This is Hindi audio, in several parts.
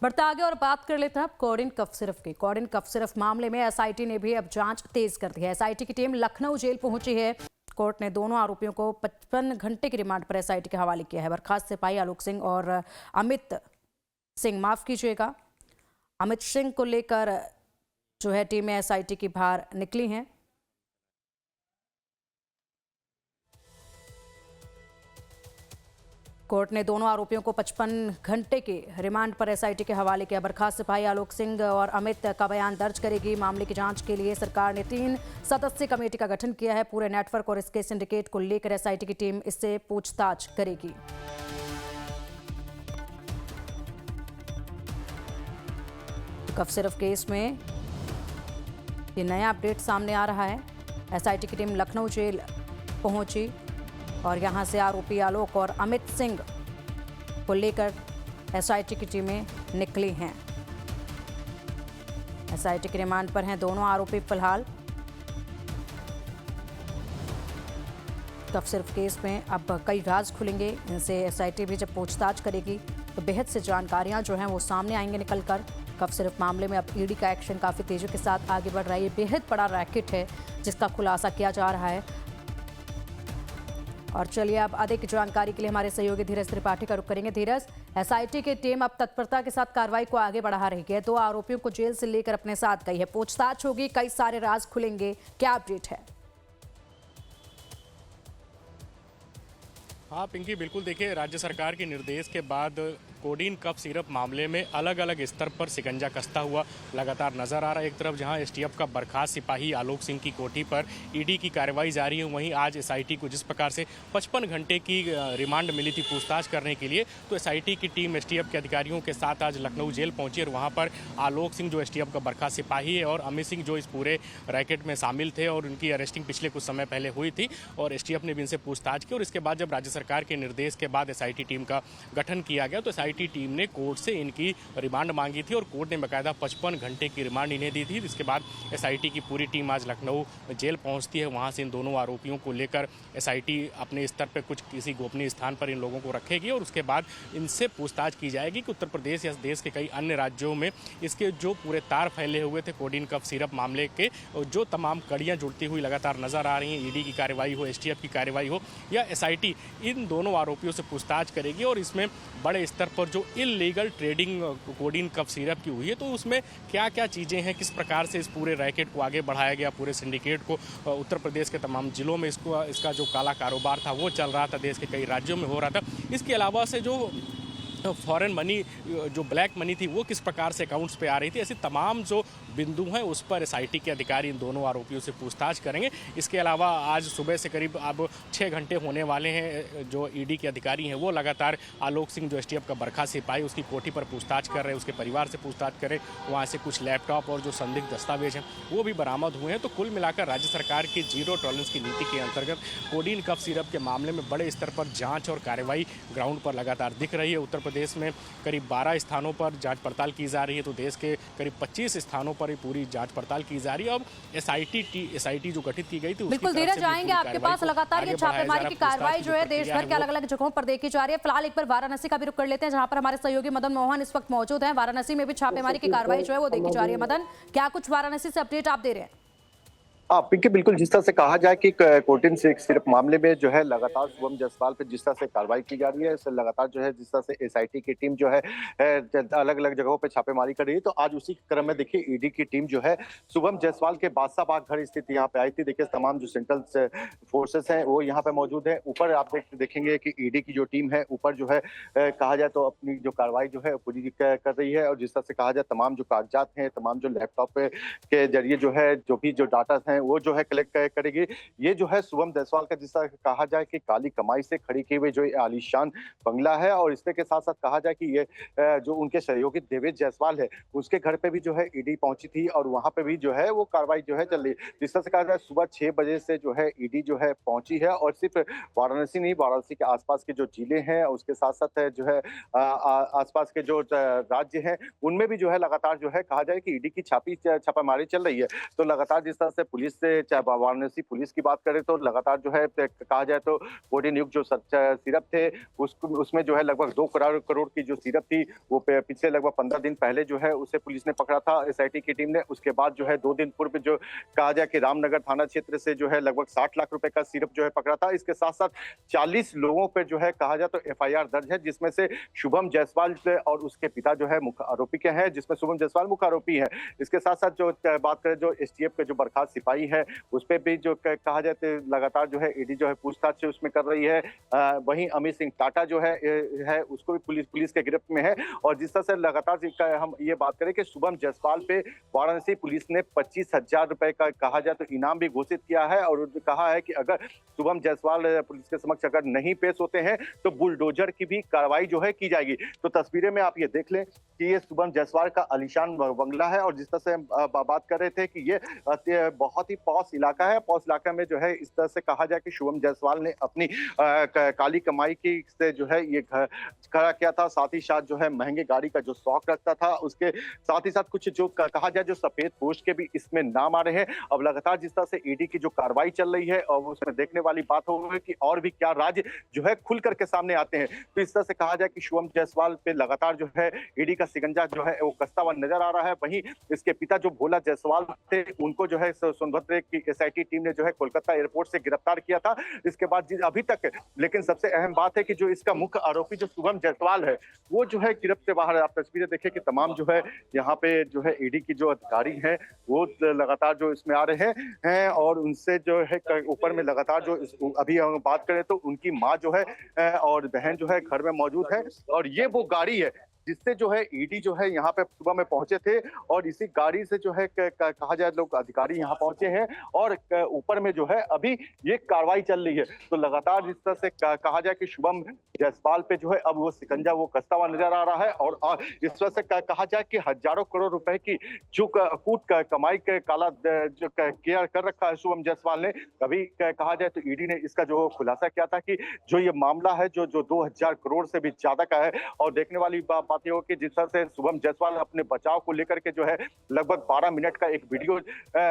बढ़ते आगे और बात कर लेते हैं अब कोडिन कफ सिरफ की। कोडिन कफ सिरफ मामले में एसआईटी ने भी अब जांच तेज कर दी है। एसआईटी की टीम लखनऊ जेल पहुंची है। कोर्ट ने दोनों आरोपियों को 55 घंटे की रिमांड पर एसआईटी के हवाले किया है। बर्खास्त सिपाही आलोक सिंह और अमित सिंह, माफ कीजिएगा, अमित सिंह को लेकर जो है टीमें एसआईटी की बाहर निकली हैं। कोर्ट ने दोनों आरोपियों को 55 घंटे के रिमांड पर एसआईटी के हवाले किया। बर्खास्त सिपाही आलोक सिंह और अमित का बयान दर्ज करेगी। मामले की जांच के लिए सरकार ने 3 सदस्यीय कमेटी का गठन किया है। पूरे नेटवर्क और इसके सिंडिकेट को लेकर एसआईटी की टीम इससे पूछताछ करेगी। कफ सिरफ केस में ये नया अपडेट सामने आ रहा है। एसआईटी की टीम लखनऊ जेल पहुंची और यहां से आरोपी आलोक और अमित सिंह को लेकर एसआईटी की टीमें निकली हैं। एसआईटी के रिमांड पर हैं दोनों आरोपी फिलहाल। कफ सिरफ केस में अब कई राज खुलेंगे। इनसे एसआईटी भी जब पूछताछ करेगी तो बेहद से जानकारियां जो हैं वो सामने आएंगे निकलकर। कफ सिरफ मामले में अब ईडी का एक्शन काफी तेजी के साथ आगे बढ़ रहा है। ये बेहद बड़ा रैकेट है जिसका खुलासा किया जा रहा है। और चलिए अब अधिक जानकारी के लिए हमारे सहयोगी धीरज त्रिपाठी का रुख करेंगे। धीरज, एसआईटी की टीम अब तत्परता के साथ कार्रवाई को आगे बढ़ा रही है। 2 आरोपियों को जेल से लेकर अपने साथ गई है। पूछताछ होगी, कई सारे राज खुलेंगे, क्या अपडेट है? हाँ पिंकी, बिल्कुल। देखिए, राज्य सरकार के निर्देश के बाद कोडीन कफ सिरप मामले में अलग अलग स्तर पर शिकंजा कसता हुआ लगातार नजर आ रहा है। एक तरफ जहां एसटीएफ का बर्खास्त सिपाही आलोक सिंह की कोठी पर ईडी की कार्रवाई जारी है, वहीं आज एसआईटी को जिस प्रकार से 55 घंटे की रिमांड मिली थी पूछताछ करने के लिए, तो एसआईटी की टीम एसटीएफ के अधिकारियों के साथ आज लखनऊ जेल पहुंची और वहां पर आलोक सिंह जो एसटीएफ का बर्खास्त सिपाही है और अमित सिंह जो इस पूरे रैकेट में शामिल थे और उनकी अरेस्टिंग पिछले कुछ समय पहले हुई थी और एसटीएफ ने भी इनसे पूछताछ की। और इसके बाद जब राज्य सरकार के निर्देश के बाद एसआईटी टीम का गठन किया गया तो एसआईटी टीम ने कोर्ट से इनकी रिमांड मांगी थी और कोर्ट ने बाकायदा 55 घंटे की रिमांड इन्हें दी थी। इसके बाद एसआईटी की पूरी टीम आज लखनऊ जेल पहुंचती है। वहां से इन दोनों आरोपियों को लेकर एसआईटी अपने स्तर पर कुछ किसी गोपनीय स्थान पर इन लोगों को रखेगी और उसके बाद इनसे पूछताछ की जाएगी कि उत्तर प्रदेश या देश के कई अन्य राज्यों में इसके जो पूरे तार फैले हुए थे कोडीन कफ सिरप मामले के, जो तमाम कड़ियां जुड़ती हुई लगातार नजर आ रही हैं। ईडी की कार्रवाई हो, एसटीएफ की कार्रवाई हो या एसआईटी, इन दोनों आरोपियों से पूछताछ करेगी और इसमें बड़े स्तर पर जो illegal trading codeine cough syrup की हुई है तो उसमें क्या क्या चीज़ें हैं, किस प्रकार से इस पूरे रैकेट को आगे बढ़ाया गया, पूरे सिंडिकेट को उत्तर प्रदेश के तमाम जिलों में इसका जो काला कारोबार था वो चल रहा था, देश के कई राज्यों में हो रहा था। इसके अलावा से जो फॉरेन मनी, जो ब्लैक मनी थी वो किस प्रकार से अकाउंट्स पे आ रही थी, ऐसे तमाम जो बिंदु हैं उस पर एसआईटी के अधिकारी इन दोनों आरोपियों से पूछताछ करेंगे। इसके अलावा आज सुबह से करीब अब 6 घंटे होने वाले हैं। जो ईडी के अधिकारी हैं वो लगातार आलोक सिंह जो एसटीएफ का बर्खास्त सिपाही उसकी कोठी पर पूछताछ कर रहे हैं, उसके परिवार से पूछताछ करें। वहाँ से कुछ लैपटॉप और जो संदिग्ध दस्तावेज हैं वो भी बरामद हुए हैं। तो कुल मिलाकर राज्य सरकार की जीरो टॉलरेंस की नीति के अंतर्गत कोडीन कफ सिरप के मामले में बड़े स्तर पर जाँच और कार्रवाई ग्राउंड पर लगातार दिख रही है। उत्तर प्रदेश में करीब 12 स्थानों पर जांच पड़ताल की जा रही है तो देश के करीब 25 स्थानों पर पूरी जांच पड़ताल की जा रही है। अब एसआईटी जो गठित की गई थी, बिल्कुल धीरज जाएंगे आपके पास। लगातार ये छापेमारी की कार्रवाई जो है देश भर के अलग अलग जगहों पर देखी जा रही है। फिलहाल एक बार वाराणसी का भी रुख कर लेते हैं जहां पर हमारे सहयोगी मदन मोहन इस वक्त मौजूद हैं। वाराणसी में भी छापेमारी की कार्रवाई जो है वो देखी जा रही है। मदन, क्या कुछ वाराणसी से अपडेट आप दे रहे हैं? पिंकी, बिल्कुल। जिस तरह से कहा जाए कि कोडीन सिरप मामले में जो है लगातार शुभम जायसवाल पे जिस तरह से कार्रवाई की जा रही है, इससे लगातार जो है जिस तरह से एसआईटी की टीम जो है अलग अलग जगहों पे छापेमारी कर रही है, तो आज उसी क्रम में देखिए ईडी की टीम जो है शुभम जायसवाल के बादशाह बाग घर स्थित यहाँ पे आई थी। देखिए तमाम जो सेंट्रल फोर्सेस हैं वो यहाँ पे मौजूद है। ऊपर आप देखेंगे कि ईडी की जो टीम है ऊपर जो है कहा जाए तो अपनी जो कार्रवाई जो है पूरी कर रही है और जिस तरह से कहा जाए तमाम जो कागजात हैं, तमाम जो लैपटॉप के जरिए जो है जो भी जो डाटा है वो जो है कलेक्ट करेगी। ये जो है शुभम जायसवाल का जिस तरह कहा जाए कि काली कमाई से खड़ी की हुई जो आलीशान बंगला है और इसके साथ साथ कहा जाए कि ये जो उनके सहयोगी देवेश जायसवाल है उसके घर पे भी जो है ईडी पहुंची थी और वहां पे भी जो है वो कार्रवाई जो है चल रही है। जिस तरह से कहा जाए सुबह 6 बजे से जो है ईडी जो है पहुंची है और सिर्फ वाराणसी नहीं, वाराणसी के आसपास के जो जिले हैं उसके साथ साथ जो है आसपास के जो राज्य हैं उनमें भी जो है लगातार जो है कहा जाए कि ईडी की छापेमारी चल रही है। तो लगातार जिस तरह से पुलिस पुलिस से, चाहे वाराणसी पुलिस की बात करें तो लगातार जो है कहा जाए तो कोडिन युक्त जो सिरप थे उसमें जो है लगभग 2 करोड़ की जो सिरप थी वो पिछले लगभग 15 दिन पहले जो है उसे पुलिस ने पकड़ा था, एसआईटी की टीम ने। उसके बाद जो है 2 दिन पूर्व जो कहा जाए कि रामनगर थाना क्षेत्र से जो है लगभग 60 लाख रुपए का सिरप जो है पकड़ा था। इसके साथ साथ 40 लोगों पे जो है कहा जाए तो एफआईआर दर्ज है, जिसमें से शुभम जायसवाल और उसके पिता जो है मुख्य आरोपी के हैं, जिसमें शुभम जायसवाल मुख्य आरोपी है। इसके साथ साथ जो बात करें जो एसटीएफ के जो बर्खास्त सिपाही है उस पर भी जो कहा जाए तो लगातार जो है ईडी जो है पूछताछ उसमें कर रही है। वहीं अमित सिंह टाटा जो है उसको भी पुलिस के गिरफ्त में है। और जिस तरह से लगातार हम ये बात करें कि शुभम जायसवाल पे वाराणसी पुलिस ने 25,000 रुपए का कहा जाए तो इनाम भी घोषित किया है और कहा है कि अगर शुभम जायसवाल पुलिस के समक्ष अगर नहीं पेश होते हैं तो बुलडोजर की भी कार्रवाई जो है की जाएगी। तो तस्वीरें में आप ये देख लें कि ये शुभम जायसवाल का आलीशान बंगला है और जिस तरह से हम बात कर रहे थे कि ये बहुत ही पॉश इलाका है। पॉश इलाका में जो है इस तरह से कहा जाए कि शुभम जायसवाल ने अपनी काली कमाई की से जो है ये खड़ा किया था। साथ ही साथ जो है महंगे गाड़ी का जो शौक रखता था, उसके साथ ही साथ कुछ जो कहा जाए जो सफेद पोस्ट के भी इसमें नाम आ रहे हैं। अब लगातार जिस तरह से ईडी की जो कार्रवाई चल रही है और उसमें देखने वाली बात होगी कि और भी क्या राज जो है खुल करके सामने आते हैं। तो इस तरह से कहा जाए कि शुभम जायसवाल पे लगातार जो है ईडी का शिकंजा जो है वो कसता हुआ नजर आ रहा है। वहीं इसके पिता जो भोला जायसवाल थे उनको जो है सोनभद्र की एसआईटी टीम ने जो है कोलकाता एयरपोर्ट से गिरफ्तार किया था। इसके बाद अभी तक लेकिन सबसे अहम बात है कि जो इसका मुख्य आरोपी जो शुभम जायसवाल है वो जो है गिरफ्त से बाहर है। आप तस्वीरें देखिए कि तमाम जो है यहाँ पे जो है ईडी की जो अधिकारी हैं वो लगातार जो इसमें आ रहे हैं और उनसे जो है ऊपर में लगातार जो अभी हम बात करें तो उनकी माँ जो है और बहन जो है घर में मौजूद है और ये वो गाड़ी है जिससे जो है ईडी जो है यहाँ पे सुबह में पहुंचे थे और इसी गाड़ी से जो है कहा जाए लोग अधिकारी यहाँ पहुंचे हैं और ऊपर में जो है अभी ये कार्रवाई चल रही है। तो लगातार जिस तरह से कहा जाए कि शुभम जायसवाल पे जो है अब वो शिकंजा वो कसता हुआ नजर आ रहा है और इस तरह से कहा जाए कि हजारों करोड़ रुपए की जो कूट कमाई के काला जो किया कर रखा है शुभम जायसवाल ने। अभी कहा जाए तो ईडी ने इसका जो खुलासा किया था कि जो ये मामला है जो 2000 करोड़ से भी ज्यादा का है। और देखने वाली बात ये हो कि जिस तरह से शुभम जायसवाल अपने बचाव को लेकर के जो है लगभग 12 मिनट का एक वीडियो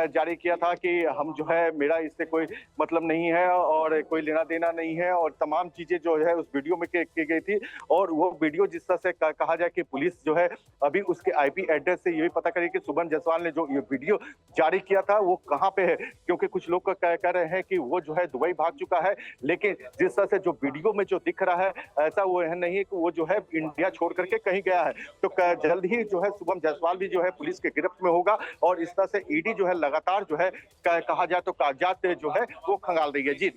जारी किया था कि हम जो है मेरा इससे कोई मतलब नहीं है और कोई लेना देना नहीं है और तमाम चीजें जो है उस वीडियो में की गई थी। और वो वीडियो जिस तरह से कहा जाए कि पुलिस जो है अभी उसके आईपी एड्रेस से ये भी पता करी कि शुभम जायसवाल ने जो ये वीडियो जारी किया था वो कहाँ पे है, क्योंकि कुछ लोग कह रहे हैं कि वो जो है दुबई भाग चुका है। लेकिन जिस तरह से जो वीडियो में जो दिख रहा है ऐसा वो नहीं है कि वो जो है इंडिया छोड़ करके कहीं गया है। तो जल्द ही जो है शुभम जायसवाल भी जो है पुलिस के गिरफ्त में होगा और इस तरह से ईडी जो है लगातार जो है कहा जाए तो कागजात जो है वो खंगाल रही है। जी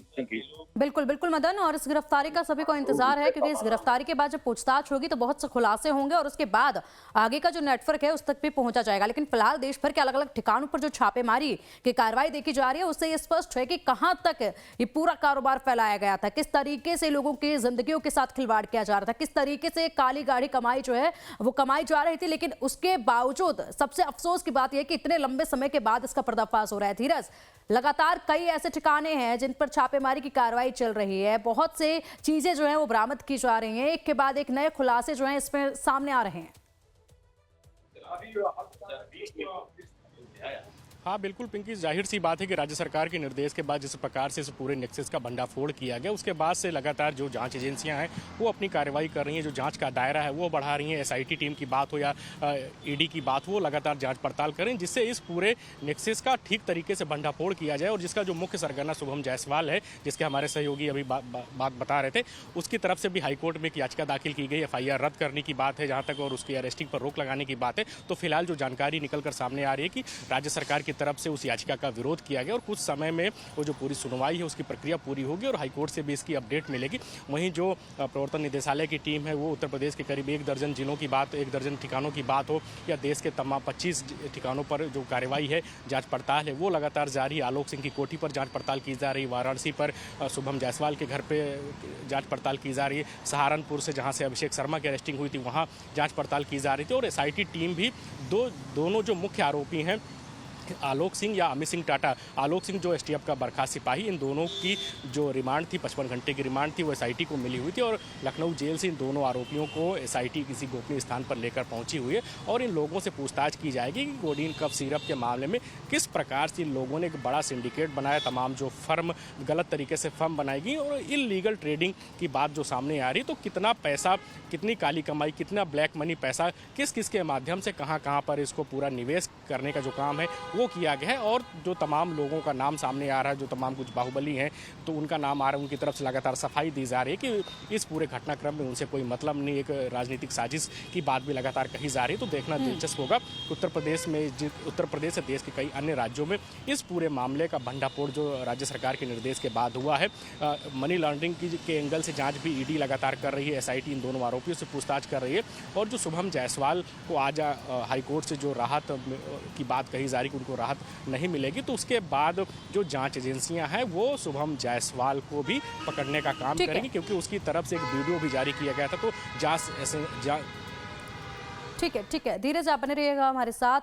बिल्कुल बिल्कुल मदन, और इस गिरफ्तारी का सभी को इंतजार है क्योंकि इस गिरफ्तारी के बाद जब पूछताछ होगी तो बहुत से खुलासे होंगे और उसके बाद आगे का जो नेटवर्क है उस तक भी पहुंचा जाएगा। लेकिन फिलहाल देश भर के अलग अलग ठिकानों पर जो छापेमारी की कार्रवाई देखी जा रही है उससे ये स्पष्ट है कि कहां तक ये पूरा कारोबार फैलाया गया था, किस तरीके से लोगों की जिंदगियों के साथ खिलवाड़ किया जा रहा था, किस तरीके से काली गाड़ी कमाई जो है वो कमाई जा रही थी। लेकिन उसके बावजूद सबसे अफसोस की बात यह कि इतने लंबे समय के बाद इसका पर्दाफाश हो रहा है। धीरज, लगातार कई ऐसे ठिकाने हैं जिन पर छापेमारी की कार्रवाई चल रही है, बहुत से चीजें जो हैं वो बरामद की जा रही हैं, एक के बाद एक नए खुलासे जो हैं इसमें सामने आ रहे हैं। हाँ बिल्कुल पिंकी, जाहिर सी बात है कि राज्य सरकार के निर्देश के बाद जिस प्रकार से इस पूरे नेक्सस का भंडाफोड़ किया गया उसके बाद से लगातार जो जांच एजेंसियां हैं वो अपनी कार्रवाई कर रही हैं, जो जांच का दायरा है वो बढ़ा रही हैं। एसआईटी टीम की बात हो या ईडी की बात हो, लगातार जांच पड़ताल करें जिससे इस पूरे नेक्सस का ठीक तरीके से भंडाफोड़ किया जाए। और जिसका जो मुख्य सरगना शुभम जायसवाल है, जिसके हमारे सहयोगी अभी बात बता रहे थे, उसकी तरफ से भी हाईकोर्ट में एक याचिका दाखिल की गई, एफआईआर रद्द करने की बात है जहाँ तक, और उसकी अरेस्टिंग पर रोक लगाने की बात है। तो फिलहाल जो जानकारी निकल कर सामने आ रही है कि राज्य सरकार की तरफ से उस याचिका का विरोध किया गया और कुछ समय में वो जो पूरी सुनवाई है उसकी प्रक्रिया पूरी होगी और हाईकोर्ट से भी इसकी अपडेट मिलेगी। वहीं जो प्रवर्तन निदेशालय की टीम है वो उत्तर प्रदेश के करीब 1 दर्जन जिलों की बात, 1 दर्जन ठिकानों की बात हो या देश के तमाम 25 ठिकानों पर जो कार्रवाई है, जांच पड़ताल है वो लगातार जारी है। आलोक सिंह की कोठी पर जांच पड़ताल की जा रही है, वाराणसी पर शुभम जायसवाल के घर पे जांच पड़ताल की जा रही है, सहारनपुर से जहाँ से अभिषेक शर्मा की अरेस्टिंग हुई थी वहाँ जाँच पड़ताल की जा रही थी। और एसआईटी टीम भी दोनों जो मुख्य आरोपी हैं आलोक सिंह या अमित सिंह टाटा, आलोक सिंह जो एसटीएफ का बर्खास्त सिपाही, इन दोनों की जो रिमांड थी 55 घंटे की रिमांड थी वो एसआईटी को मिली हुई थी और लखनऊ जेल से इन दोनों आरोपियों को एसआईटी किसी गोपनीय स्थान पर लेकर पहुंची हुई है और इन लोगों से पूछताछ की जाएगी कि कोडीन कफ सिरप के मामले में किस प्रकार से इन लोगों ने एक बड़ा सिंडिकेट बनाया, तमाम जो फर्म गलत तरीके से फर्म बनाएगी और इलीगल ट्रेडिंग की बात जो सामने आ रही, तो कितना पैसा, कितनी काली कमाई, कितना ब्लैक मनी पैसा किस किस के माध्यम से कहाँ कहाँ पर इसको पूरा निवेश करने का जो काम है वो किया गया है। और जो तमाम लोगों का नाम सामने आ रहा है, जो तमाम कुछ बाहुबली हैं तो उनका नाम आ रहा है, उनकी तरफ से लगातार सफाई दी जा रही है कि इस पूरे घटनाक्रम में उनसे कोई मतलब नहीं, एक राजनीतिक साजिश की बात भी लगातार कही जा रही है। तो देखना दिलचस्प होगा उत्तर प्रदेश से देश के कई अन्य राज्यों में इस पूरे मामले का भंडाफोड़ जो राज्य सरकार के निर्देश के बाद हुआ है। मनी लॉन्ड्रिंग के एंगल से जांच भी ईडी लगातार कर रही है, एसआईटी इन दोनों आरोपियों से पूछताछ कर रही है और जो शुभम जायसवाल को आज हाईकोर्ट से जो राहत की बात कही जा रही है कि उनको राहत नहीं मिलेगी, तो उसके बाद जो जांच एजेंसियां हैं वो शुभम जायसवाल को भी पकड़ने का काम करेंगी, क्योंकि उसकी तरफ से एक वीडियो भी जारी किया गया था। तो ठीक है, धीरज आप बने रहिएगा हमारे साथ।